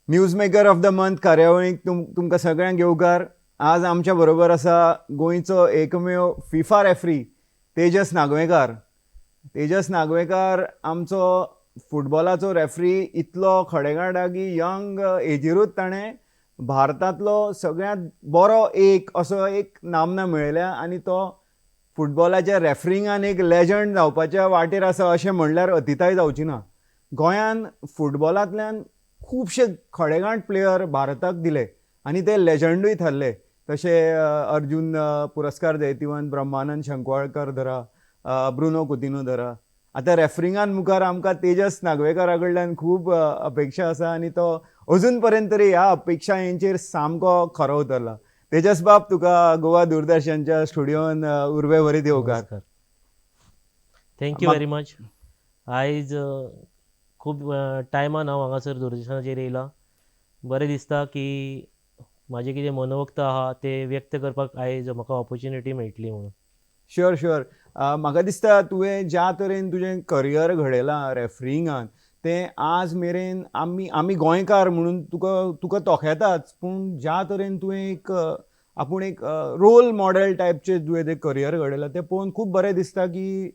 News maker of the month कार्यावळीक तुमकां सगळ्यांक येवकार. आज आमच्या बरोबर आसा गोंयचो एकमेव फिफा रेफ्री तेजस नागवेकर. तेजस नागवेकर आमचो फुटबॉलाचो रेफ्री इतलो खडेगाड की यंग एजीरूच ताणें भारतांतलो सगळ्यांत बरो असो एक नामना मेळयल्या आनी तो फुटबॉलाच्या रेफ्रिंगान एक लेजंड जावपाच्या वाटेर आसा अशें म्हणल्यार अतिताय जावची ना. गोंयान फुटबॉलांतल्यान खुबशे खडेगांठ प्लेयर भारताक दिले आनी ते लेजंडूय थारले. तशे अर्जून पुरस्कार जैतिवंत ब्रह्मानंद शंकवाळकर धरा, ब्रुनो कुतिन्हो धरा. आतां रेफ्रिंगान मुखार आमकां तेजस नागवेकरा कडल्यान खूब अपेक्षा आसा आनी तो अजून पर्यंत तरी ह्या अपेक्षांचेर सामको खरो उतरला. तेजस बाब, तुका गोवा दूरदर्शनच्या स्टुडिओन उर्बे भरीत येवकार. Thank you very much. आयज खूब टायमान हांव हांगासर दूरदर्शनाचेर येयला. बरें दिसता की म्हाजे कितें मनोवक्त आहा ते व्यक्त करपाक आयज म्हाका ऑपॉर्च्युनिटी मेळटली म्हणून. Sure sure. म्हाका दिसता तुवें ज्या तरेन तुजें करियर घडयलां रेफ्रिंगान तें आज मेरेन आमी गोंयकार म्हणून तुका तोखेताच, पूण ज्या तरेन तुवें आपूण एक रोल मॉडेल टायपचें तुवें तें करियर घडयलां तें पळोवन खूब बरें दिसता की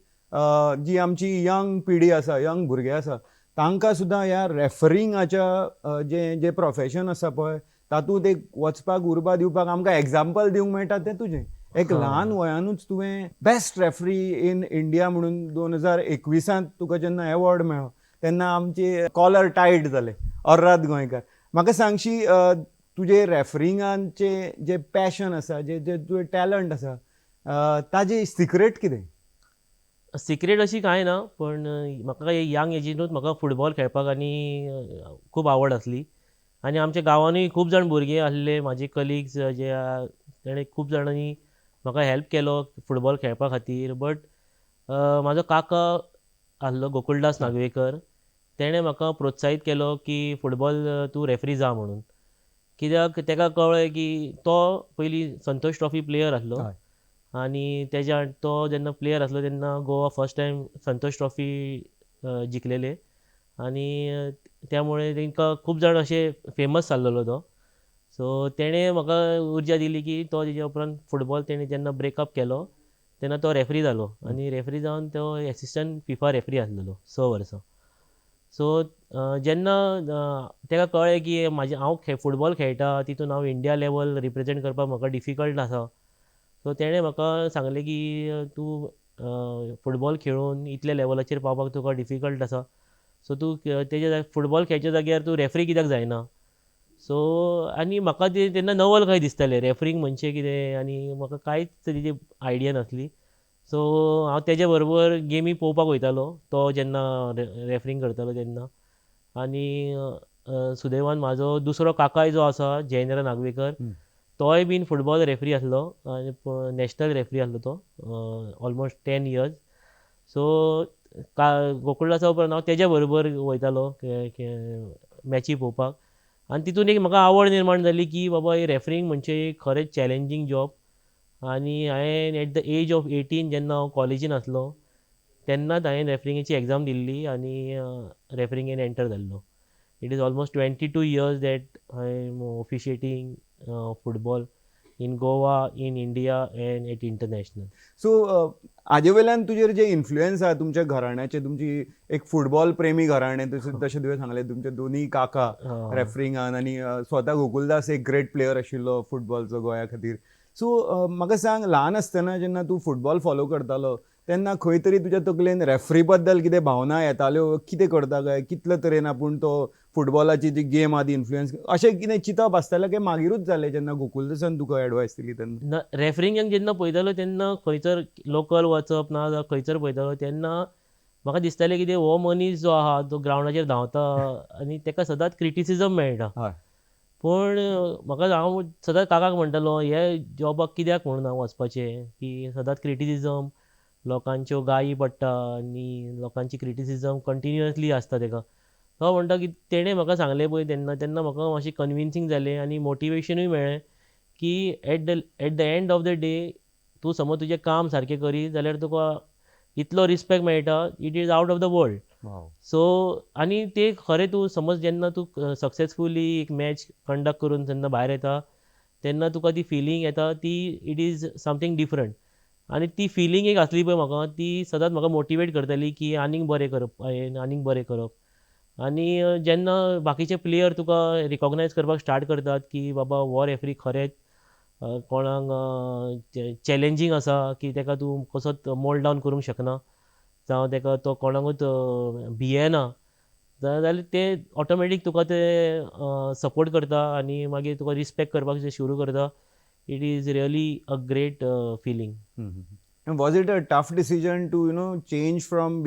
जी आमची यंग पिढी आसा, यंग भुरगे आसा, तांकां सुद्दां ह्या रेफरिंगाच्या जें प्रोफेशन आसा पळय तातूंत एक वचपाक उर्बा दिवपाक आमकां एग्जाम्पल दिवंक मेळटा तें तुजें. एक ल्हान वयानूच तुवें बेस्ट रेफ्री इन इंडिया म्हणून 2021 तुका जेन्ना एवॉर्ड मेळ्ळो तेन्ना आमचे कॉलर टायट जाले, अर्राद गोंयकार. म्हाका सांगशी, तुजे रेफ्रिंगांचे जे पॅशन आसा, जे तुवें टॅलंट आसा, ताजी सिक्रेट कितें? सिक्रेट अशी कांय ना, पण म्हाका यंग एजीनूच म्हाका फुटबॉल खेळपाक आनी खूब आवड आसली. आनी आमच्या गांवांनूय खूब जाण भुरगे आसले, म्हाजे कलिग्स जे ताणें खूब जाणांनी म्हाका हेल्प केलो फुटबॉल खेळपा खातीर. बट म्हाजो काका आसलो गोकुळदास नागवेकर, तेणें म्हाका प्रोत्साहीत केलो की फुटबॉल तूं रेफ्री जा म्हणून. कित्याक ताका कळ्ळें की तो पयलीं संतोश ट्रॉफी प्लेयर आसलो आनी तो जेन्ना प्लेयर आसलो तेन्ना Goa first time Santosh trophy जिखलेले आनी त्यामुळे तांकां खूब जाण अशे फेमस जाल्लो तो. सो तेणें म्हाका उर्जा दिली की तो तेज्या उपरांत फुटबॉल तेणें जेन्ना ब्रेकअप केलो तेन्ना तो रेफ्री जालो आनी रेफ्री जावन तो एसिस्टंट फिफा रेफ्री आसलेलो 6 वर्सां. सो जेन्ना ताका कळ्ळें की हांव फुटबॉल खेळटा तितून हांव इंडिया लेवल रिप्रेझेंट करपाक म्हाका डिफिकल्ट आसा. सो तेणें म्हाका सांगलें की तूं फुटबॉल खेळून इतल्या लेवलाचेर पावपाक तुका डिफिकल्ट आसा, सो तूं फुटबॉल खेळच्या जाग्यार तूं रेफ्री कित्याक जायना. सो आनी म्हाका तेन्ना नवल कशें दिसतालें रेफ्रींग म्हणजे कितें आनी म्हाका कांयच तेजी आयडिया नासली. सो हांव तेज्या बरोबर गेमी पळोवपाक वयतालो तो जेन्ना रेफ्रींग करतालो तेन्ना. आनी सुदैवान म्हाजो दुसरो काकाय जो आसा जयेंद्र नागवेकर, तोय बीन फुटबॉल रेफ्री आसलो आनी नॅशनल रेफ्री आसलो तो ऑलमोस्ट 10 इयर्स. सो गोकुळदासा उपरांत हांव तेज्या बरोबर वयतालो मॅची पळोवपाक आनी तितून एक म्हाका आवड निर्माण जाली की बाबा ही रेफ्रींग म्हणजे एक खरेंच चॅलेंजींग जॉब. आनी हांवें एट द एज ऑफ 18 जेन्ना हांव कॉलेजीन आसलो तेन्नाच हांवें रेफ्रिंगेची एग्जाम दिल्ली आनी रेफ्रिंगेन एंटर जाल्लो. It is almost 22 years that I am officiating football in Goa, in India and at international. So हाजे वयल्यान तुजेर जे इन्फ्लुएन्स आहा तुमच्या घराण्याचे, तुमची एक फुटबॉल प्रेमी घराणें, तशें तुवें सांगलें तुमचे दोनी काका रेफ्रिंगान आनी स्वता गोकुळदास एक ग्रेट प्लेयर आशिल्लो फुटबॉलचो गोंया खातीर. सो म्हाका सांग, ल्हान आसतना जेन्ना तूं फुटबॉल फॉलो करतालो तेन्ना खंय तरी तुज्या तकलेन रेफ्री बद्दल कितें भावना येताल्यो, कितें करता काय, कितले तरेन आपूण तो फुटबॉलाची जी गेम आहा ती इन्फ्लुएन्स अशें कितें चिंतप आसतालें काय मागीरूच जालें जेन्ना गोकुळदासान तुका एडवायस दिली तेन्ना? रेफ्रिंगाक जेन्ना पळयतालो तेन्ना खंयसर लोकल वचप ना जाल्यार खंयसर पळयतालो तेन्ना म्हाका दिसतालें की हो मनीस जो आहा तो ग्रावंडाचेर धांवता आनी ताका सदांच क्रिटिसिजम मेळटा. पूण हांव सदांच काकाक म्हणटालो हे जॉबाक कित्याक म्हणून हांव वचपाचें, की सदांच क्रिटिसिजम, लोकांच्यो गायी पडटा आनी लोकांची क्रिटिसिजम कंटिन्युअसली आसता ताका. तो म्हणटा की तेणें म्हाका सांगलें पळय तेन्ना म्हाका मातशें कन्विन्सींग जालें आनी मोटिवेशनूय मेळ्ळें की at the end of the day तूं समज तुजें काम सारकें करीत जाल्यार तुका इतलो रिस्पेक्ट मेळटा, it is out of the world. So आणि ते खरें तूं समज जेन्ना तूं सक्सेसफुली एक मॅच कंडक्ट करून जेन्ना भायर येता तेन्ना तुका ती फिलींग येता ती इट इज समथींग डिफरंट. आनी ती फिलींग एक आसली पळय म्हाका ती सदांच म्हाका मोटिवेट करताली की आनीक बरें करप हांवें आनीक बरें करप. आनी जेन्ना बाकीचे प्लेयर तुका रिकॉगनायज करपाक स्टार्ट करतात की बाबा हो रेफ्री खरेंच कोणाक चॅलेंजींग आसा की ताका तूं कसोच मोल्ड डावन करूंक शकना जावं ताका तो कोणाकूच भियेना जाल्यार ते ऑटोमॅटीक तुका ते सपोर्ट करता आनी मागीर तुका रिस्पेक्ट करपाक जे सुरू करता. It is really a great feeling. And was it a tough decision to, change from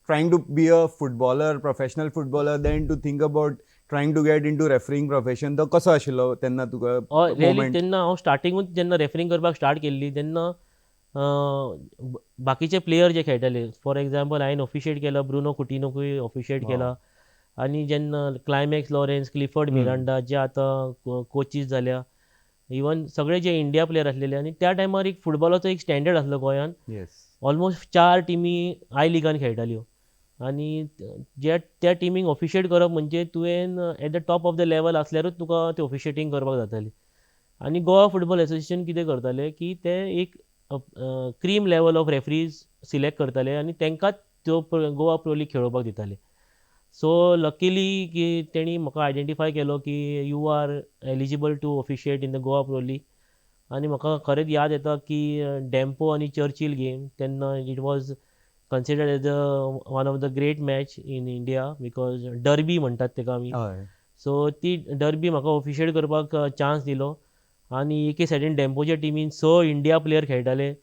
trying to be a footballer, professional footballer, then to think about trying to get into refereeing profession? तो कसो आशिल्लो तेन्ना तुका really moment? तेन्ना हांव स्टार्टिंगूच जेन्ना referring करपाक start केल्ली तेन्ना बाकीचे प्लेयर जे खेळटाले फॉर एग्जाम्पल हांवें ऑफिशिएट केला ब्रुनो कुटिनोकूय ऑफिशिएट केला आनी जेन्ना क्लायमॅक्स लॉरेन्स क्लिफर्ड मिरांडा जे आतां कोचीस जाल्या इवन सगळे जे इंडिया प्लेयर आसलेले आनी त्या टायमार एक फुटबॉलाचो एक स्टँडर्ड आसलो गोंयांत. Yes. ऑलमोस्ट 4 टिमी आय लिगान खेळटाल्यो आनी त्या टिमीक ऑफिशिएट करप म्हणजे तुवें at the top of the level आसल्यारूच तुका ते ऑफिशिएटींग करपाक जाताली. आनी गोवा फुटबॉल एसोसिएशन कितें करताले की ते एक cream level of referees select करताले आनी तांकांच त्यो गोवा प्रो लीग खेळोवपाक दिताले. सो लकीली की तेणी म्हाका आयडेंटिफाय केलो की you are eligible to officiate in the Goa pro league. आनी म्हाका खरेंच याद येता की डॅम्पो आनी चर्चिल गेम तेन्ना it was considered as one of the great match in India because derby म्हणटात ताका आमी. हय. सो ती डर्बी म्हाका ऑफिशिएट करपाक चान्स दिलो आनी एके सायडीन डॅम्पोच्या टिमीन 6 इंडिया प्लेयर खेळटाले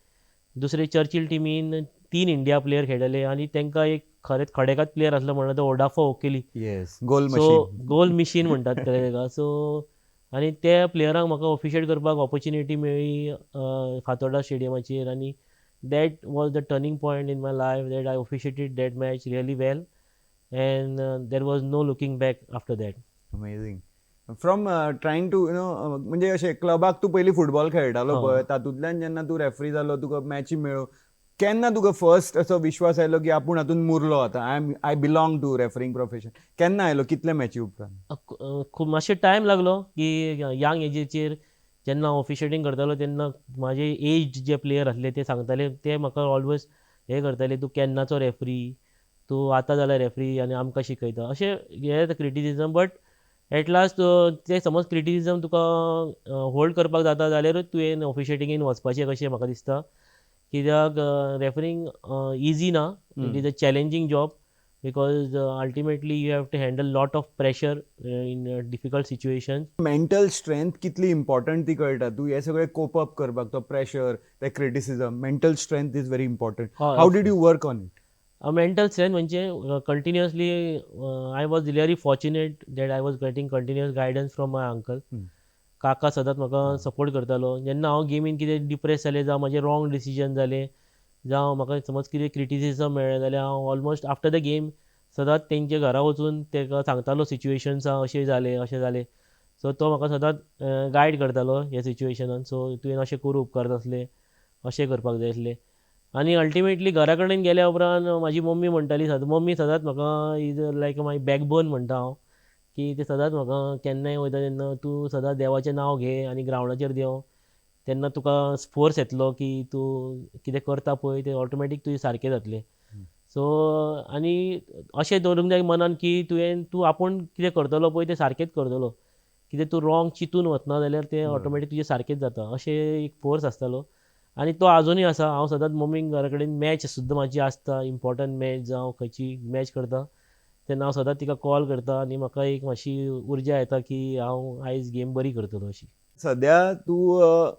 दुसरे चर्चिल टिमीन 3 इंडिया प्लेयर खेळटाले आनी तांकां एक खरेंच खडेकात प्लेयर आसलो म्हणटा तो ओडाफो ओकेली. येस, गोल सो मशीन. गोल मिशीन म्हणटात ताका. सो आनी त्या प्लेयरांक म्हाका ऑफिशिएट करपाक ऑपॉर्च्युनिटी मेळ्ळी फातोर्डा स्टेडियमाचेर आनी that was the turning point in my life that I officiated that match really well and there was no looking back after that. Amazing. From trying to म्हणजे अशें क्लबाक तूं पयलीं फुटबॉल खेळटालो पळय तातूंतल्यान जेन्ना तूं रेफ्री जालो तुका मॅची मेळ्ळ्यो केन्ना तुका फर्स्ट असो विश्वास आयलो की आपूण हातूंत मुरलो आतां आय बिलॉंग टू रेफरींग प्रोफेशन केन्ना आयलो कितले मॅची उपरांत? खूब मातशे टायम लागलो की यंग एजीचेर जेन्ना ऑफिशिएटींग करतालो तेन्ना म्हाजे एज जे प्लेयर आसले ते सांगताले ते म्हाका ऑलवेज हे करताले तूं केन्नाचो रेफ्री तूं आतां जाल्यार रेफ्री आनी आमकां शिकयता अशें हे क्रिटिसिजम. बट एट लास्ट ते समज क्रिटिसिजम तुका होल्ड करपाक जाता जाल्यारूच तुवें ऑफिशिएटिंगेन वचपाचें कशें म्हाका दिसता. कित्याक रेफरींग इजी ना. It is a challenging job because ultimately you have to handle lot of pressure in difficult situation. Mental strength कितली इम्पॉर्टंट ती कळटा. तूं हे सगळें कोप अप करपाक तो प्रेशर ते criticism mental strength is very important. How did you work on it? Mental strength म्हणजे continuously I was really fortunate that I was getting continuous guidance from my uncle. काका सदांच म्हाका support करतालो जेन्ना हांव गेमीन कितें डिप्रेस जालें जावं म्हजें रॉंग डिसिजन जालें जावं म्हाका समज कितें क्रिटिसिजम मेळ्ळें जाल्यार हांव ऑलमोस्ट आफ्टर द गेम सदांच तेंच्या घरा वचून ताका सांगतालो सिच्युएशन्सां अशें जालें अशें जालें. सो तो म्हाका सदांच गायड करतालो ह्या सिच्युएशनान. सो तुवें अशें करूं उपकार जातलें अशें करपाक जाय आसलें. आनी अल्टिमेटली घरा कडेन गेल्या उपरांत म्हाजी मम्मी म्हणटाली मम्मी सदांच म्हाका इज लायक माय बॅकबोन म्हणटा हांव की ते सदांच म्हाका केन्नाय वयता तेन्ना तूं सदांच देवाचें नांव घे आनी ग्रावंडाचेर देंव तेन्ना तुका फोर्स येतलो की तूं कितें करता पळय तें ऑटोमॅटीक तुजें सारकें जातलें. सो आनी अशें दवरूंक जाय मनान की तूं आपूण कितें करतलो पळय तें सारकेंच करतलो. कितें तूं रॉंग चिंतून वचना जाल्यार तें ऑटोमॅटीक तुजें सारकेंच जाता अशें एक फोर्स आसतालो. आनी तो आजुनूय आसा. हांव सदांच मम्मीक घरा कडेन मॅच सुद्दां म्हाजी आसता इम्पॉर्टंट मॅच जावं खंयची मॅच करता तेन्ना हांव सदांच तिका कॉल करता आनी म्हाका एक मातशी उर्जा येता की हांव आयज गेम बरी करतलो अशी. सद्या तूं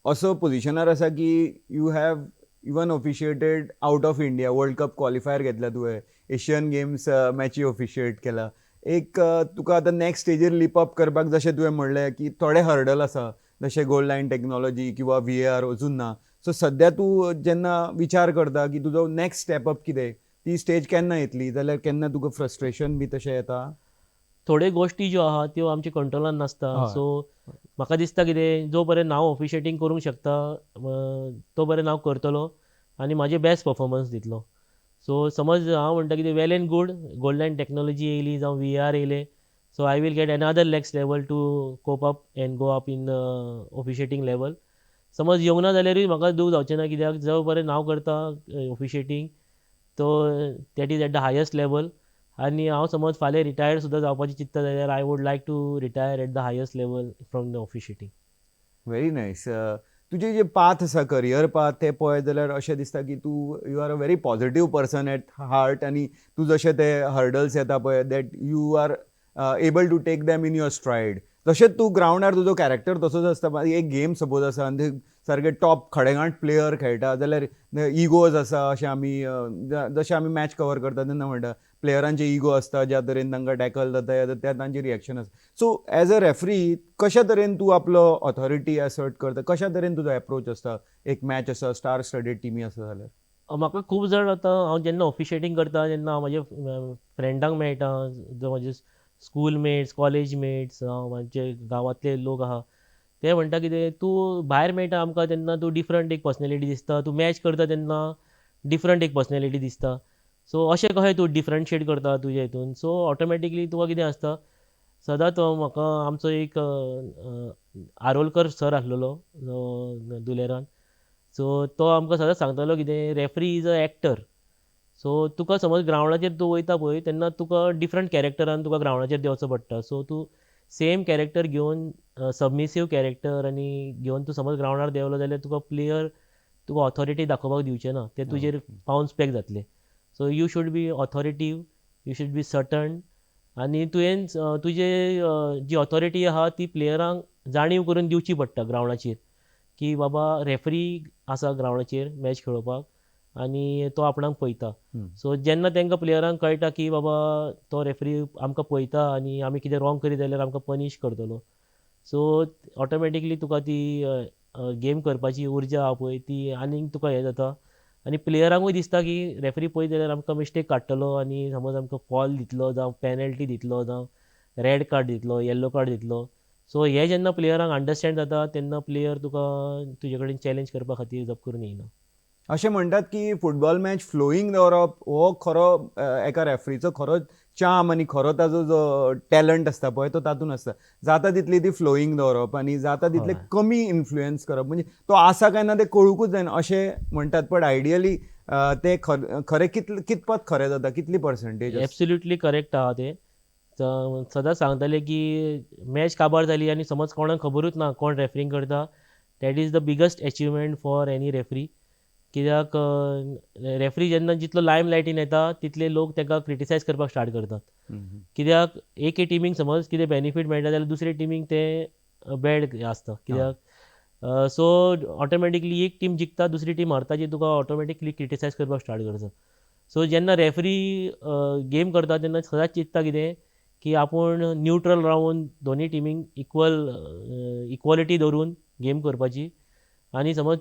असो पोझिशनार आसा की you have even officiated out of India world cup qualifier घेतला तुवें एशियन गेम्स मॅची ऑफिशिएट केला. एक तुका आतां नेक्स्ट स्टेजीर लिप अप करपाक जशें तुवें म्हणलें की थोडे हर्डल आसा जशें गोल लायन टॅक्नॉलॉजी किंवा VAR अजून ना. सो सद्या तूं जेन्ना विचार करता की तुजो नेक्स्ट स्टेप अप कितें ती स्टेज केन्ना येतली जाल्यार केन्ना तुका फ्रस्ट्रेशन बी तशें येता? थोड्यो गोश्टी ज्यो आहा त्यो आमच्या कंट्रोलान नासता. सो म्हाका दिसता कितें जो पर्यंत हांव ऑफिशिएटींग करूंक शकता तो पर्यंत हांव करतलो आनी म्हाजे बेस्ट परफॉर्मन्स दितलो. सो समज हांव म्हणटा कितें well and good, golden technology येयली जावं VR येयले, so I will get another next level to cope up and go up in officiating level. समज येवंक ना जाल्यारूय म्हाका दूख जावचें ना, कित्याक जो पर्यंत हांव करता ऑफिशिएटींग तो that is at the highest level. आनी हांव समज फाल्यां रिटायर्ड सुद्दां जावपाचें चिंतता जाल्यार I would like to retire at the highest level from the officiating. Very nice. तुजें जें पाथ आसा, करियर पाथ, तें पळयत जाल्यार अशें दिसता की तूं you are a very positive person at heart, आनी तूं जशे ते हर्डल्स येता पळय that you are able to take them in your stride. तशेंच तूं ग्रावंडार तुजो कॅरेक्टर तसोच आसता. एक गेम सपोज आसा आनी सारके टॉप खडेगांठ प्लेयर खेळटा जाल्यार इगोज आसा, अशें आमी जशें आमी मॅच कवर करता तेन्ना म्हणटा प्लेयरांचे इगो आसता, ज्या तरेन तांकां टॅकल जाता त्या तांची रिएक्शन आसता. सो एज अ रेफ्री कशा तरेन तूं आपलो ऑथॉरिटी असर्ट करता, कशा तरेन तुजो एप्रोच आसता एक मॅच आसा, स्टार स्टडीड टिमी आसा जाल्यार? म्हाका खूब जाण आतां हांव जेन्ना ऑफिशिएटींग करता तेन्ना हांव म्हाज्या फ्रेंडांक मेळटा, जो म्हाजे स्कूल मेट्स, कॉलेज मेट्स, म्हाजे गांवांतले लोक आहा ते म्हणटा कितें, तूं भायर मेळटा आमकां तेन्ना तूं डिफरंट एक पर्सनॅलिटी दिसता, तूं मॅच करता तेन्ना डिफरंट एक पर्सनॅलिटी दिसता. सो अशें कशें तूं डिफरंशिएट करता तुज्या हितून. सो ऑटोमॅटिकली तुका कितें आसता, सदांच म्हाका आमचो एक आरोलकर सर आसलेलो दुलेरान. सो तो आमकां सदांच सांगतालो कितें, referee is a actor. So तुका समज ग्रावंडाचेर तूं वयता पळय तेन्ना तुका डिफरंट कॅरेक्टरान तुका ग्रावंडाचेर देंवचो पडटा. सो तूं सेम कॅरेक्टर घेवन, सबमिसीव कॅरेक्टर आनी घेवन तूं समज ग्रावंडार देंवलो जाल्यार तुका प्लेयर तुका ऑथॉरिटी दाखोवपाक दिवचे ना, ते तुजेर बाउन्स बॅक जातले. So you should be authoritative, you should be certain, आनी तुवें तुजे जी ऑथॉरिटी आहा ती प्लेयरांक जाणीव करून दिवची पडटा ग्रावंडाचेर, की बाबा रेफ्री आसा ग्रावंडाचेर मॅच खेळोवपाक आनी तो आपणाक पळयता. सो जेन्ना तांकां प्लेयरांक कळटा की बाबा तो रेफ्री आमकां पळयता आनी आमी कितें रॉंग करीत जाल्यार आमकां पनीश करतलो, सो ऑटोमॅटिकली तुका ती गेम करपाची उर्जा आहा पळय ती आनीक तुका हें जाता. आनी प्लेयरांकूय दिसता की रेफ्री पळयत जाल्यार आमकां मिस्टेक काडटलो आनी समज आमकां फॉल दितलो जावं पेनल्टी दितलो जावं रेड कार्ड दितलो, येल्लो कार्ड दितलो. सो हे जेन्ना प्लेयरांक अंडरस्टँड जाता तेन्ना प्लेयर तुका तुजे कडेन चॅलेंज करपा खातीर जप करून येयना. अशें म्हणटात की फुटबॉल मॅच फ्लोईंग दवरप हो खरो एका रेफ्रीचो खरो चाम आनी खरो ताजो जो टॅलंट आसता पळय तो तातूंत आसता. जाता तितली ती फ्लोईंग दवरप आनी जाता तितले हय. कमी इन्फ्लुयन्स करप, म्हणजे तो आसा काय ना ते कळूंकूच जायना अशें म्हणटात. पण आयडियली ते खरें कितपत खरें जाता, कितली पर्संटेज? एब्सोल्युटली करेक्ट आहा ते. सदांच सांगताले की मॅच काबार जाली आनी समज कोणाक खबरूच ना कोण रेफ्रींग करता, that is the biggest achievement for any referee. कित्याक रेफ्री जेन्ना जितलो लायम लायटीन येता तितले लोक ताका क्रिटिसायज करपाक स्टार्ट करतात. कित्याक एके टिमीक समज कितें बेनिफीट मेळटा जाल्यार दुसरे टिमीक ते बॅड आसता. कित्याक सो ऑटोमॅटिकली एक टीम जिखता दुसरी टीम हारताची तुका ऑटोमॅटिकली क्रिटिसायज करपाक स्टार्ट करता. सो जेन्ना रेफ्री गेम करता तेन्ना सदांच चिंतता कितें, की आपूण न्यूट्रल रावन दोनी टिमीक इक्वॉलिटी दवरून गेम करपाची. आनी समज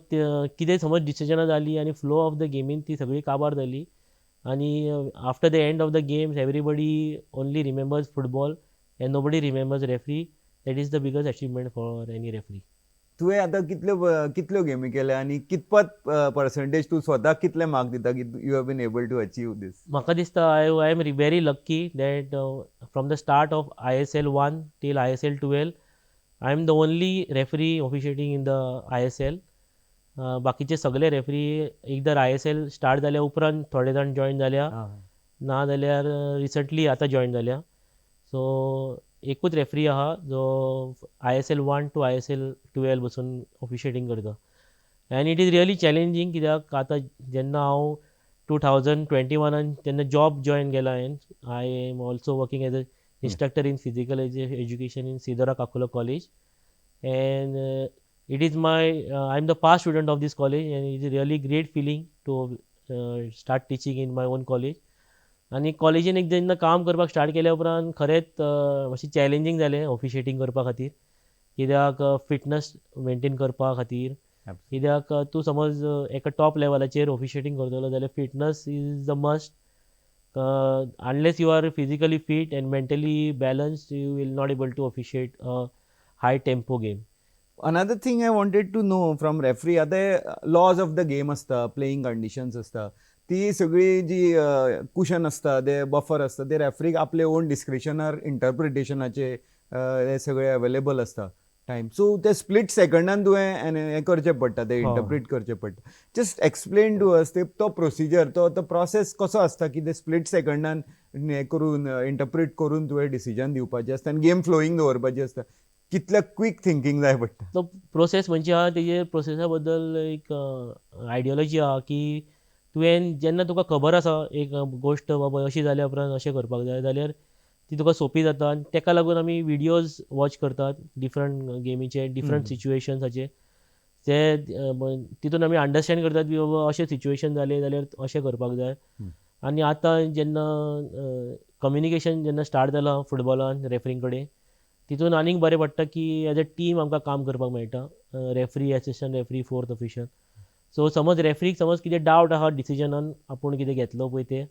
कितें समज डिसिजनां जाली आनी फ्लो ऑफ द गेमीन ती सगळी काबार जाली आनी after the end of the games everybody only remembers football end nobody remembers referee. That is the biggest achievement for any referee. तुवें आतां कितल्यो गेमी केल्या आनी कितपत पर्संटेज तूं स्वताक कितले मार्क दिता की you have been able to achieve this? म्हाका दिसता I am very lucky that from the start of ISL 1 till ISL 12 I am the only referee officiating in the ISL. बाकीचे सगळे रेफ्री एकदर ISL स्टार्ट जाल्या उपरांत थोडे जाण join जाल्या, ना जाल्यार रिसंटली आतां जॉयन जाल्या. सो एकूच रेफ्री आहा जो ISL 1 टू ISL 12 बसून ऑफिशिएटींग करता. End it is really challenging, कित्याक आतां जेन्ना हांव 2021 तेन्ना जॉब जॉयन केला हांवें. I am also working as a instructor in physical education in Sidora Caculo college. And it is my I am the past student of this college and it is really great feeling to start teaching in my own college. आनी कॉलेजीन एक जेन्ना काम करपाक start केल्या उपरांत खरेंच मातशें चॅलेंजींग जालें ऑफिशिएटींग करपा खातीर. कित्याक फिटनस मेंटेन करपा खातीर, कित्याक तूं समज एका टॉप लेवलाचेर ऑफिशिएटींग करतलो जाल्यार fitness is the must. Unless you are physically fit and mentally balanced you will not able to officiate a high tempo game. Another thing I wanted to know from referee, आता laws of the game आसता, playing conditions आसता, ती सगळी जी cushion असता ते buffer असता ते रेफ्रीक आपले ओन डिस्क्रिशनार इंटरप्रिटेशनाचे हे सगळे अवेलेबल असता टायम. सो ते स्प्लिट सेकंडान तुवें हें करचें पडटा, ते इंटरप्रीट करचें पडटा. जस्ट एक्सप्लेन टू अस तो प्रोसिजर, तो प्रोसेस कसो असता की ते स्प्लिट सेकंडान हें करून इंटरप्रीट करून तुवें डिसिजन दिवपाचें आसता आनी गेम फ्लोईंग दवरपाची आसता. कितल्या क्विक थिंकींग जाय पडटा. तो प्रोसेस म्हणजे आहा तेजे प्रोसेसा बद्दल एक आयडियोलॉजी आहा की तुवें जेन्ना तुका खबर आसा एक गोश्ट बाबा अशी जाल्या उपरांत अशें करपाक जाय जाल्यार ती तुका सोंपी जाता. आनी तेका लागून आमी विडियोज वॉच करतात डिफरंट गेमीचे डिफरंट सिच्युएशन्साचे. ते तितून आमी अंडरस्टँड करतात की बाबा अशें सिच्युएशन जालें जाल्यार अशें करपाक जाय. आनी आतां जेन्ना कम्युनिकेशन जेन्ना स्टार्ट जालां फुटबॉलान रेफ्रीं कडेन, तितून आनीक बरें पडटा की एज अ टीम आमकां काम करपाक मेळटा. Referee, assistant referee, fourth official. So समज रेफ्रीक समज कितें डावट आहा डिसिजनान आपूण कितें घेतलो पळय ते,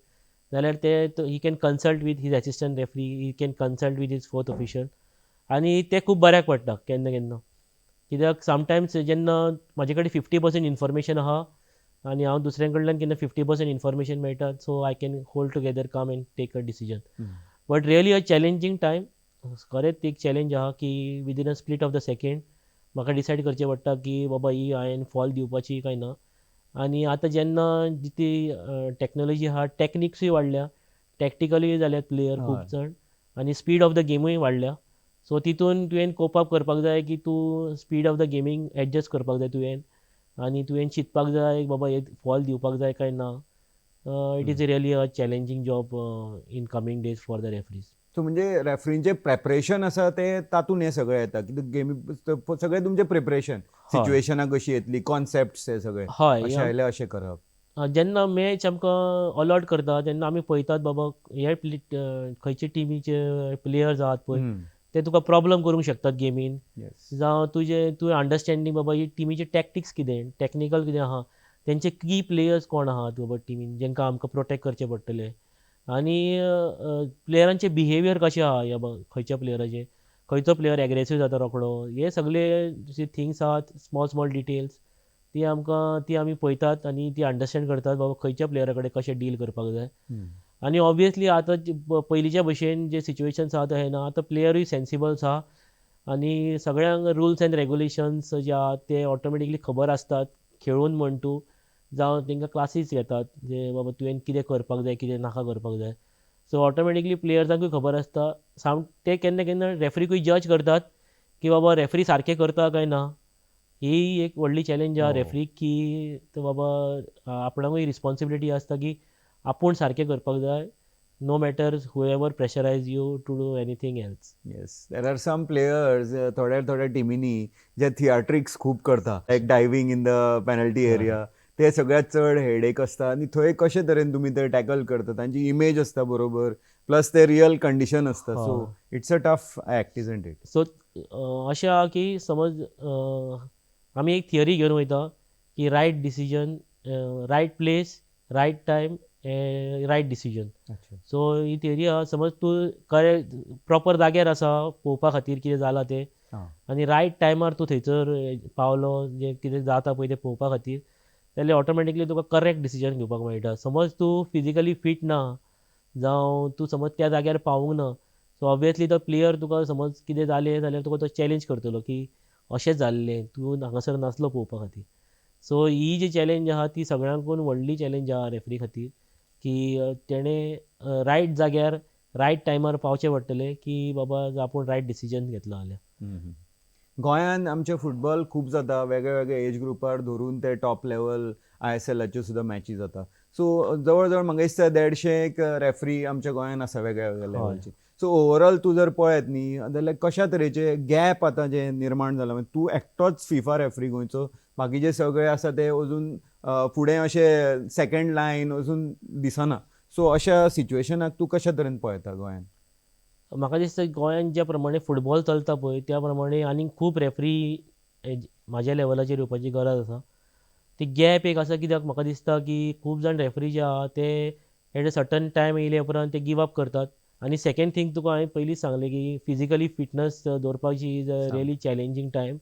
जाल्यार ते he can consult with his assistant referee, he can consult with his fourth official. आनी ते खूब बऱ्याक पडटा केन्ना केन्ना. कित्याक समटायम्स जेन्ना म्हाजे कडेन 50% इन्फॉर्मेशन आहा आनी हांव दुसऱ्या कडल्यान केन्ना 50% इन्फॉर्मेशन मेळटा, so I can hold together काम and take a decision. But really a challenging time. खरेंच एक चॅलेंज आहा की within a split of the second म्हाका डिसायड करचें पडटा की बाबा ही हांवें फॉल दिवपाची काय ना. आनी आतां जेन्ना ती टॅक्नोलॉजी आहा, टॅक्निक्सूय वाडल्या, टॅक्टिकलूय जाल्यात प्लेयर खूब चड, आनी स्पीड ऑफ द गेमूय वाडल्या. सो तितून तुवें कोप अप करपाक जाय की तूं speed of the gaming adjust करपाक जाय तुवें. आनी तुवें चिंतपाक जाय बाबा एक फॉल दिवपाक जाय काय ना. It is really a challenging job in coming days for the referees. So म्हणजे रेफ्रींचे प्रेपरेशन आसा ते तातूंत हे सगळें येता की गेमी सगळें तुमचें प्रिपरेशन, सिच्युएशनां कशी येतली, कॉन्सेप्ट्स हे सगळे अशें आयल्यार अशें करप. जेन्ना मॅच आमकां अलॉट करता तेन्ना आमी पळयतात बाबा हे खंयचे टिमीचे प्लेयर्स आहात पळय ते तुका प्रॉब्लम करूंक शकतात गेमीन. जावं तुवें अंडरस्टँडींग बाबा ही टिमीचे टॅक्टिक्स कितें, टॅक्निकल कितें आहा, तेंचे की प्लेयर्स कोण आहात बाबा टिमीन जेंकां आमकां प्रोटेक्ट करचें पडटलें. आनी प्लेयरांचे बिहेवियर कशें आहा खंयच्या प्लेयराचे, खंयचो प्लेयर एग्रेसीव जाता रोखडो, हे सगळे जे थिंग्स आहात स्मॉल स्मॉल डिटेल्स ती आमी पळयतात आनी ती अंडरस्टँड करतात बाबा खंयच्या प्लेयरा कडेन कशें डील करपाक जाय. आनी ऑब्वियसली आतां पयलींच्या भशेन जे सिच्युएशन्स आहा तशें ना. आतां प्लेयरूय सेन्सिबल्स आहा आनी सगळ्यांक रुल्स एंड रेगुलेशन्स जे आहा ते ऑटोमॅटिकली खबर आसतात. खेळून म्हण तूं जावं तेंकां क्लासीस घेतात जे बाबा तुवें कितें करपाक जाय कितें नाका करपाक जाय. सो ऑटोमॅटिकली प्लेयर्सांकूय खबर आसता. ते केन्ना केन्ना रेफ्रीकूय जज करतात की बाबा रेफ्री सारकें करता काय ना. ही एक व्हडली चॅलेंज आहा रेफ्रीक की बाबा आपणाकूय रिस्पॉन्सिबिलिटी आसता की आपूण सारकें करपाक जाय. No matter however pressurize you to do anything else. Yes, there are some players थोड्या टिमींनी जे थिएट्रिक्स खूब करता, like diving in the penalty area. ते सगळ्यात चड हेडेक आसता आनी थंय कशे तरेन तुमी ते टॅकल करता, तांची इमेज आसता बरोबर, प्लस ते रियल कंडिशन आसता. So it's a tough act, isn't it? So अशें आहा की समज आमी एक थियरी घेवन वयता की right decision, right place, right time, right decision. So ही थियरी आहा समज तूं प्रॉपर जाग्यार आसा पळोवपा खातीर कितें जालां तें, आनी रायट टायमार तूं थंयसर पावलो जे कितें जाता पळय तें पळोवपा खातीर, जाल्यार ऑटोमॅटिकली तुका करेक्ट डिसिजन घेवपाक मेळटा. समज तूं फिजिकली फीट ना जावं तूं समज त्या जाग्यार पावूंक ना, सो ऑब्वियसली तो प्लेयर तुका समज कितें जालें जाल्यार तुका तो चॅलेंज करतलो की अशें जाल्लें, तूं हांगासर नासलो पळोवपा खातीर. सो ही जी चॅलेंज आहा ती सगळ्यांकून व्हडली चॅलेंज आहा रेफ्री खातीर की तेणें रायट जाग्यार रायट टायमार पावचें पडटलें की बाबा आपूण रायट डिसिजन घेतलो जाल्यार. गोंयांत आमचे फुटबॉल खूब जाता, वेगळे वेगळे एज ग्रुपार धरून ते टॉप लेवल ISLाच्यो सुद्दां मॅची जाता. सो जवळ जवळ म्हाका दिसता 150 रेफ्री आमच्या गोंयांत आसा वेगळ्या वेगळ्या लेवलचे. सो ओवरऑल तूं जर पळयत न्ही जाल्यार कशा तरेचे गॅप आतां जे निर्माण जाला, तूं एकटोच फिफा रेफ्री गोंयचो, बाकीचे सगळे आसा ते अजून फुडें अशें सेकंड लायन अजून दिसना. सो अशा सिच्युएशनाक तूं कशा तरेन पळयता गोंयांत? म्हाका दिसता गोंयांत ज्या प्रमाणे फुटबॉल चलता पळय त्या प्रमाणे आनीक खूब रेफ्री म्हाज्या लेवलाचेर येवपाची गरज आसा. ती गॅप एक आसा कित्याक म्हाका दिसता की खूब जाण रेफ्री जे आहा ते एट अ सर्टन टायम येयले उपरांत ते गिव अप करतात. आनी सेकेंड थिंग तुका हांवें पयलींच सांगलें की फिजिकली फिटनस दवरपाची is a really challenging time.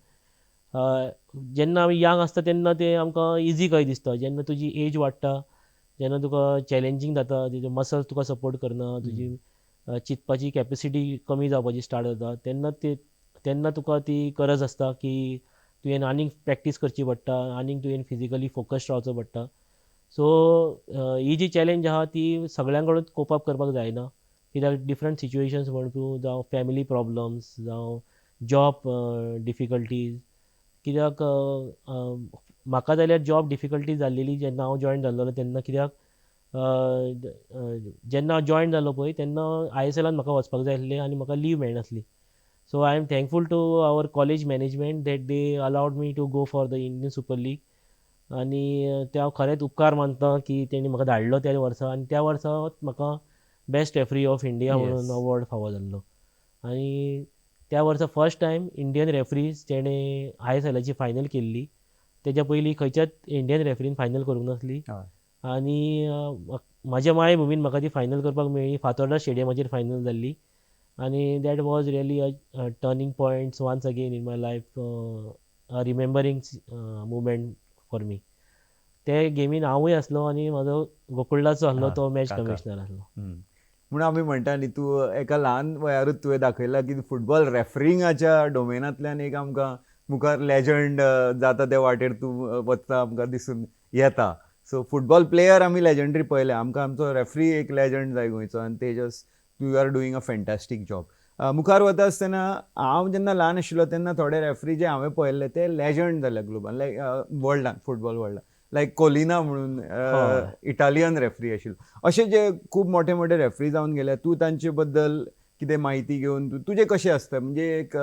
जेन्ना आमी यंग आसता तेन्ना ते आमकां इजी कशें दिसता. जेन्ना तुजी एज वाडटा जेन्ना तुका चॅलेंजींग जाता, तुजे मसल्स तुका सपोर्ट करना, तुजी चिंतपाची कॅपेसिटी कमी जावपाची स्टार्ट जाता, तेन्ना तुका ती गरज आसता की तुवें आनीक प्रॅक्टीस करची पडटा, आनीक तुवें फिजिकली फोकस्ड रावचो पडटा. सो ही जी चॅलेंज आहा ती सगळ्यां कडेन कोप अप करपाक जायना, कित्याक डिफरंट सिच्युएशन्स म्हण तूं, जावं फॅमिली प्रॉब्लम्स, जावं जॉब डिफिकल्टीज. कित्याक म्हाका जाल्यार जॉब डिफिकल्टी जाल्लेली जेन्ना हांव जॉयन जाल्लोलो तेन्ना. कित्याक जेन्ना हांव जॉयन जालो पळय तेन्ना ISLान म्हाका वचपाक जाय आसलें आनी म्हाका लीव मेळनासली. So I am thankful to our college management that they allowed me to go for the Indian super league. आनी ते हांव खरेंच उपकार मानता की तेणी म्हाका धाडलो त्या वर्सा, आनी त्या वर्सा म्हाका बेस्ट रेफ्री ऑफ इंडिया म्हणून अवॉर्ड फावो जाल्लो. आनी त्या वर्सा फर्स्ट टायम इंडियन रेफ्रीज जेणे ISLाची फायनल केल्ली. तेज्या पयलीं खंयच्याच इंडियन रेफ्रीन फायनल करूंक नासली. आनी म्हाज्या मायभुमीन म्हाका ती फायनल करपाक मेळ्ळी. फातोर्डा स्टेडियमाचेर फायनल जाल्ली. आनी that was really a turning point once again in my life, a remembering moment for me. ते गेमीन हांवूय आसलो आनी म्हाजो गोकुळदासो आसलो, तो मॅच कमिशनर आसलो. म्हणून आमी म्हणटा न्ही, तूं एका ल्हान वयारूच तुवें दाखयला की फुटबॉल रेफरिंगाच्या डोमेनांतल्यान एक आमकां मुखार लेजंड जाता त्या वाटेर तूं वचता आमकां दिसून येता. सो फुटबॉल प्लेयर आमी लेजंडरी पळयले, आमकां आमचो रेफ्री एक लेजंड जाय गोंयचो, आनी ते just you are doing a fantastic job. मुखार वता आसतना हांव जेन्ना ल्हान आशिल्लो तेन्ना थोडे रेफ्री जे हांवें पळयल्ले ते लेजंड जाल्या ग्लोबान, लायक वर्ल्डान, फुटबॉल वर्ल्डान. लायक कोलिना म्हणून इटालियन रेफ्री आशिल्लो. अशे जे खूब मोठे मोठे रेफ्री जावन गेले, तूं तांचे बद्दल कितें म्हायती घेवन तुजें कशें आसता? म्हणजे एक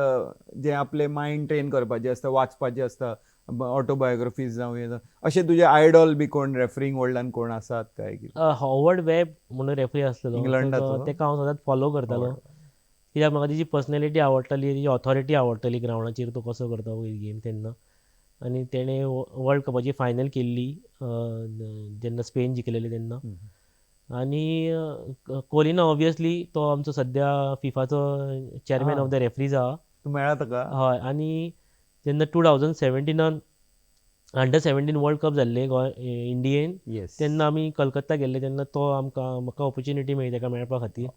जे आपले मायंड ट्रेन करपाचें आसता, वाचपाचें आसता, ऑटोबायोग्राफीज जावं हे अशे तुजे आयडॉल बी कोण रेफ्रींग वर्ल्डान कोण आसात काय? हॉवर्ड वेब म्हणून रेफ्री आसलेलो, इंग्लंडाचो? तेका हांव सदांच फॉलो करतालो. कित्याक म्हाका तेजी पर्सनॅलिटी आवडटाली, तेजी ऑथॉरिटी आवडटाली ग्रावंडाचेर तो कसो करता पळय गेम तेन्ना. आनी तेणें वर्ल्ड कपाची फायनल केल्ली जेन्ना स्पेन जिखलेली तेन्ना. आनी कोलिना ऑब्वियसली तो आमचो सद्या फिफाचो चॅरमॅन ऑफ द रेफ्रीज आहा. तूं मेळ्ळा ताका? हय. आनी जेन्ना 2017 अंडर-17 वर्ल्ड कप जाल्ले इंडियेन, तेन्ना आमी कलकत्ता गेल्ले, तेन्ना तो म्हाका ऑपॉर्च्युनिटी मेळ्ळी ताका मेळपा खातीर.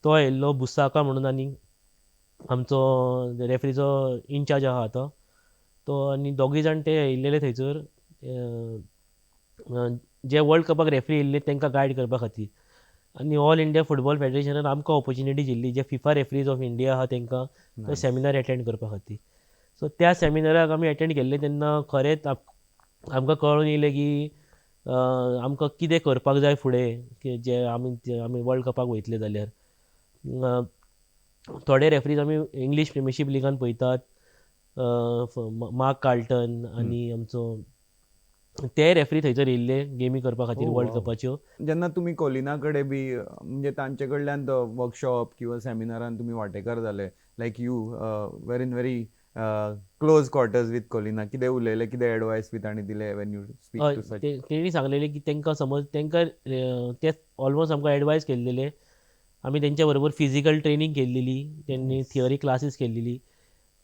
तो येयल्लो बुसाका म्हणून, आनी आमचो रेफ्रीचो इन्चार्ज आहा तो. आनी दोगूय जाण ते येयल्लेले थंयसर जे वर्ल्ड कपाक रेफ्री येयल्ले तांकां गायड करपा खातीर. आनी ऑल इंडिया फुटबॉल फेडरेशनान आमकां ऑपॉर्च्युनिटी दिल्ली, जे फिफा रेफ्रीज ऑफ इंडिया आहा तांकां तो सेमिनार एटेंड करपा खातीर. सो त्या सेमिनाराक आमी एटेंड केल्ले तेन्ना खरेंच आमकां कळून येयलें की आमकां कितें करपाक जाय फुडें, की जे आमी वर्ल्ड कपाक वयतले जाल्यार. थोडे रेफ्रीज आमी इंग्लीश प्रिमियरशीप लिगान पळयतात, मार्क कार्ल्टन आनी आमचो ते रेफ्री थंयसर येयल्ले गेमी करपा खातीर वर्ल्ड कपाच्यो. जेन्ना तुमी कोलिना कडेन बी म्हणजे तांचे कडल्यान तो वर्कशॉप किंवा सेमिनारान तुमी वांटेकार जाले, like you were in very close quarters with Collina, कितें उलयलें, कितें एडवायस बी तांणी दिलें when you speak to such? तेणी सांगलेलें की तांकां समज ते ऑलमोस्ट आमकां एडवायस केल्लेले. आमी तेंच्या बरोबर फिजिकल ट्रेनींग केल्लेली, तेंनी थियरी क्लासीस केल्लेली.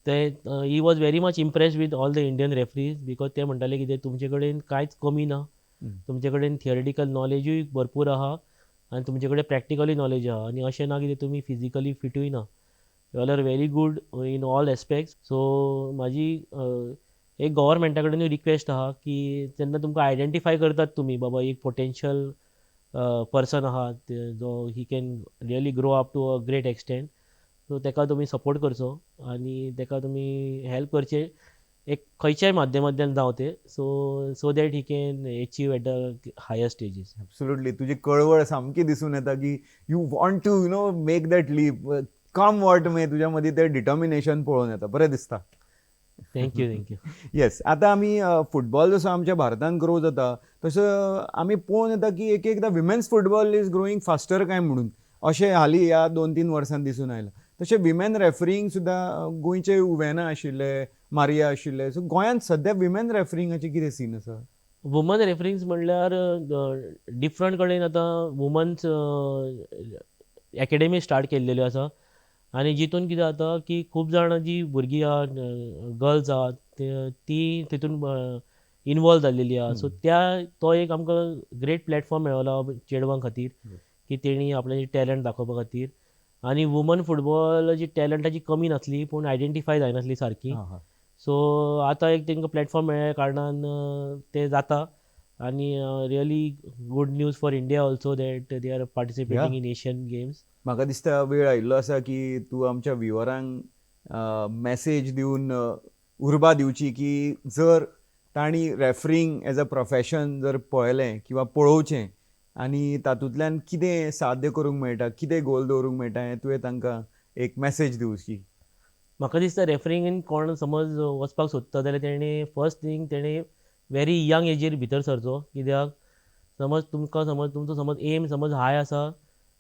ते he was very much impressed with all the Indian referees, because ते म्हणटाले कितें तुमचे कडेन कांयच कमी ना, तुमचे कडेन थियरिटिकल नॉलेजूय भरपूर आहा आनी तुमचे कडेन प्रॅक्टिकली नॉलेज आहा. आनी अशें ना कितें तुमी फिजिकली फिटूय ना, you all are very good in all aspects. So म्हाजी एक गव्हर्मेंटा कडेनूय रिक्वेस्ट आहा की जेन्ना तुमकां आयडेंटिफाय करतात तुमी, बाबा एक पोटेन्शियल पर्सन आहा जो he can really grow up to a great extent, so ताका तुमी सपोर्ट करचो आनी ताका तुमी हेल्प करचें एक खंयच्याय माध्यमांतल्यान जावं ते, so that he can achieve at the higher stages. Absolutely. तुजी कळवळ सामकी दिसून येता की you want to make that leap, come what may, तुज्या मदीं तें डिटर्मिनेशन पळोवन येता, बरें दिसता. थँक्यू. येस. आतां आमी फुटबॉल जसो आमच्या भारतान ग्रो जाता तसो आमी पळोवन येता की एक एकदां women's football is growing faster काय म्हणून अशें हालीं ह्या 2-3 वर्सांत दिसून आयलां. तशें विमेन रेफ्रींग सुद्दां गोंयचे उवेना आशिल्ले, मारिया आशिल्ले. सो गोंयांत सद्या विमेन रेफ्रींगाची कितें सीन आसा? वुमन रेफ्रींग्स म्हणल्यार डिफरंट कडेन आतां वुमन्स एकेडमी स्टार्ट केल्लेल्यो आसा. आनी जितून कितें जाता की खूब जाण जी भुरगीं आहा, गर्ल्स आहात, ती तितून इनवॉल्व जाल्लेली आहा. सो तो एक आमकां ग्रेट प्लॅटफॉर्म मेळलो चेडवां खातीर की तेणी आपलें टॅलंट दाखोवपा खातीर. आनी वुमन फुटबॉल जी टॅलंटाची कमी नासली पूण आयडेंटिफाय जायनासली सारकी. सो आतां एक तांकां प्लॅटफॉर्म मेळ्ळ्या कारणान ते जाता. आनी really good news for India also that they are participating in Asian games. म्हाका दिसता वेळ आयिल्लो आसा की तूं आमच्या व्ह्युअरांक मॅसेज दिवन उर्बा दिवची की जर तांणी रेफरींग एज अ प्रोफेशन जर पळयलें किंवा पळोवचें आनी तातूंतल्यान कितें साध्य करूंक मेळटा, कितें गोल दवरूंक मेळटा हें तुवें तांकां एक मॅसेज दिवची. म्हाका दिसता रेफरींगेन कोण समज वचपाक सोदता जाल्यार तेणें फर्स्ट थिंग तेणें व्हेरी यंग एजीर भितर सरचो. कित्याक समज तुमचो समज एम समज हाय आसा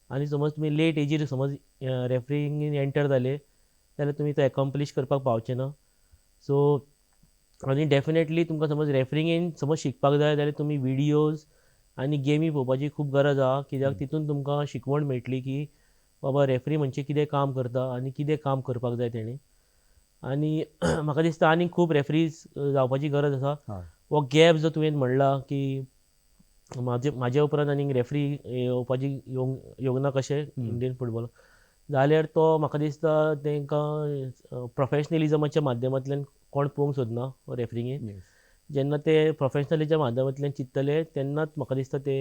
आनी समज तुमी लेट एजीर समज रेफरींगेन एंटर जाले जाल्यार तुमी तो एकम्प्लीश करपाक पावचे ना. सो आनी डेफिनेटली तुमकां समज रेफरींगेन समज शिकपाक जाय जाल्यार तुमी विडियोज आनी गेमी पळोवपाची खूब गरज आहा. कित्याक तितून तुमकां शिकवण मेळटली की बाबा रेफरी म्हणजे कितें काम करता आनी कितें काम करपाक जाय तेणें. आनी म्हाका दिसता आनीक खूब रेफरीज जावपाची गरज आसा. हो गॅप जो तुवें म्हणला की म्हाजे उपरांत आनीक रेफरी येवंक ना कशें इंडियन फुटबॉलाक, जाल्यार तो म्हाका दिसता तांकां प्रोफेशनलिजमाच्या माध्यमांतल्यान कोण पळोवंक सोदना रेफरींगेन. जेन्ना ते प्रोफेशनलीच्या माध्यमांतल्यान चिंततले तेन्नाच म्हाका दिसता ते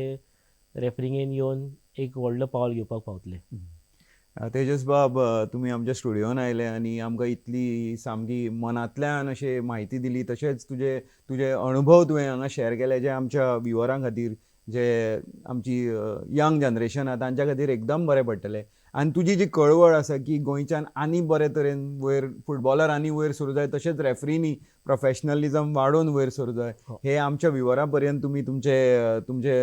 रेफरींगेन येवन एक व्हडलो पावल घेवपाक पावतले. तेजस बाब, तुमी आमच्या स्टुडियोन आयले आनी आमकां इतली सामकी मनांतल्यान अशी म्हायती दिली. तशेंच तुजे अनुभव तुवें हांगा शेअर केले जे आमच्या व्ह्युअरां खातीर, जे आमची यंग जनरेशन आहा तांच्या खातीर एकदम बरें पडटलें. आनी तुजी जी कळवळ आसा की गोंयच्यान आनी बरे तरेन वयर फुटबॉलर आनी वयर सरूं जाय, तशेंच रेफरींनी प्रोफेशनलिजम वाडोवन वयर सरूं जाय, हे आमच्या व्ह्युअरां पर्यंत तुमी तुमचे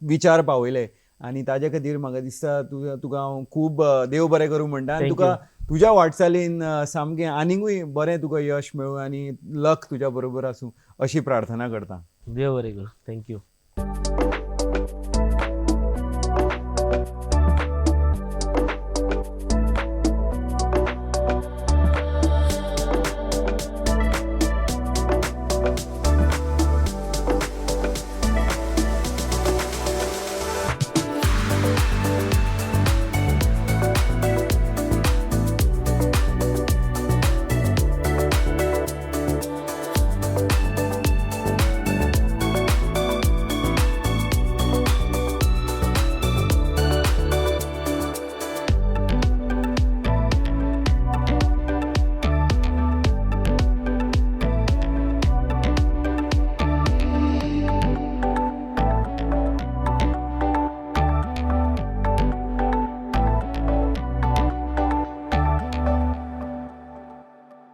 विचार पावयले. आनी ताजे खातीर म्हाका दिसता तुका हांव खूब देव बरें करूं म्हणटा. आनी तुका तुज्या वाटचालीन सामकें आनिकूय बरें तुका यश मेळूं आनी लक तुज्या बरोबर आसूं अशी प्रार्थना करता. देव बरें करूं. थँक्यू.